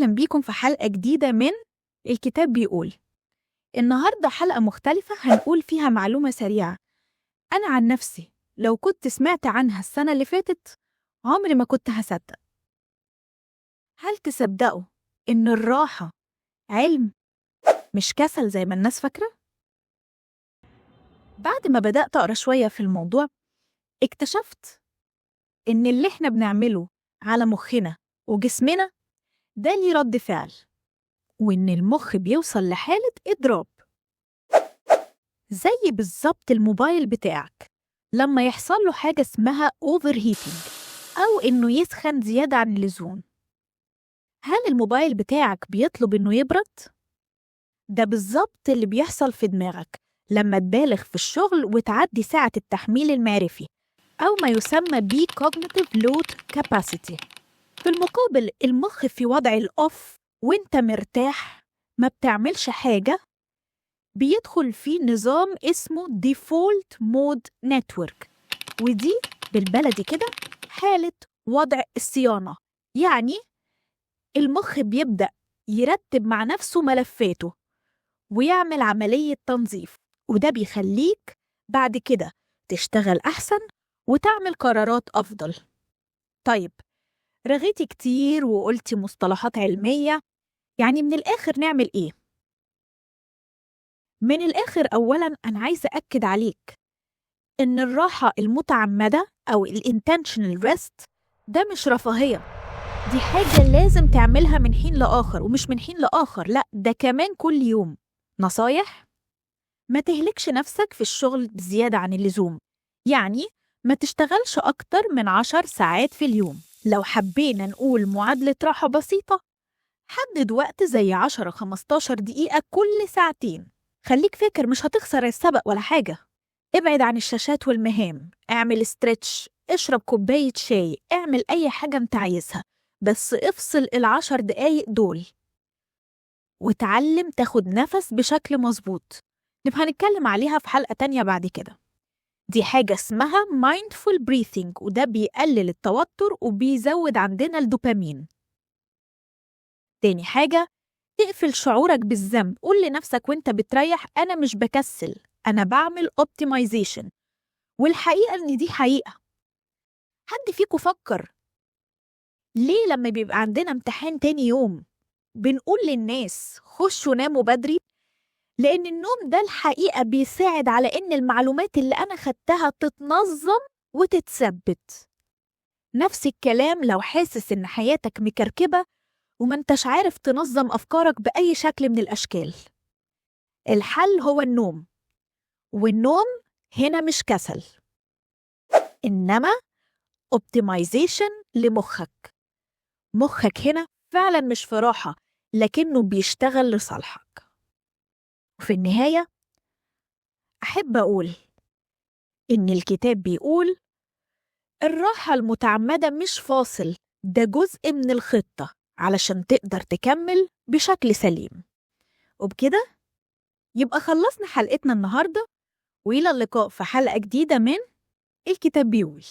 وأهلا بيكم في حلقة جديدة من الكتاب بيقول. النهاردة حلقة مختلفة هنقول فيها معلومة سريعة. أنا عن نفسي لو كنت سمعت عنها السنة اللي فاتت عمري ما كنت هصدق. هل تصدقوا إن الراحة علم مش كسل زي ما الناس فاكرة؟ بعد ما بدأت أقرأ شوية في الموضوع اكتشفت إن اللي إحنا بنعمله على مخنا وجسمنا ده ليه رد فعل، وإن المخ بيوصل لحالة إضراب زي بالظبط الموبايل بتاعك لما يحصل له حاجة اسمها overheating أو إنه يسخن زيادة عن اللزوم. هل الموبايل بتاعك بيطلب إنه يبرد؟ ده بالظبط اللي بيحصل في دماغك لما تبالغ في الشغل وتعدي ساعة التحميل المعرفي أو ما يسمى ب cognitive load capacity. في المقابل المخ في وضع الأوف وإنت مرتاح ما بتعملش حاجة، بيدخل في نظام اسمه Default Mode Network، ودي بالبلدي كده حالة وضع الصيانة. يعني المخ بيبدأ يرتب مع نفسه ملفاته ويعمل عملية تنظيف، وده بيخليك بعد كده تشتغل أحسن وتعمل قرارات أفضل. طيب، رغيتي كتير وقلتي مصطلحات علمية، يعني من الآخر نعمل إيه؟ من الآخر أولاً أنا عايزة أكد عليك إن الراحة المتعمدة أو intentional rest ده مش رفاهية، دي حاجة لازم تعملها من حين لآخر، ومش من حين لآخر لأ، ده كمان كل يوم. نصايح: ما تهلكش نفسك في الشغل بزيادة عن اللزوم، يعني ما تشتغلش أكتر من 10 ساعات في اليوم. لو حبينا نقول معادلة راحة بسيطة، حدد وقت زي 10-15 دقيقة كل ساعتين. خليك فاكر مش هتخسر السبق ولا حاجة. ابعد عن الشاشات والمهام، اعمل ستريتش، اشرب كوباية شاي، اعمل أي حاجة انت عايزها، بس افصل 10 دقايق دول وتعلم تاخد نفس بشكل مظبوط. نبقى هنتكلم عليها في حلقة تانية بعد كده. دي حاجة اسمها mindful breathing، وده بيقلل التوتر وبيزود عندنا الدوبامين. تاني حاجة، تقفل شعورك بالذنب. قول لنفسك وانت بتريح أنا مش بكسل، أنا بعمل optimization. والحقيقة إن دي حقيقة. حد فيكم فكر ليه لما بيبقى عندنا امتحان تاني يوم بنقول للناس خشوا ناموا بدري؟ لأن النوم ده الحقيقة بيساعد على إن المعلومات اللي أنا خدتها تتنظم وتتثبت. نفس الكلام لو حاسس إن حياتك مكركبة وما انتش عارف تنظم أفكارك بأي شكل من الأشكال. الحل هو النوم، والنوم هنا مش كسل إنما optimization لمخك. مخك هنا فعلا مش في راحة، لكنه بيشتغل لصالحك. وفي النهاية أحب أقول إن الكتاب بيقول الراحة المتعمدة مش فاصل، ده جزء من الخطة علشان تقدر تكمل بشكل سليم. وبكده يبقى خلصنا حلقتنا النهاردة، وإلى اللقاء في حلقة جديدة من الكتاب بيقول.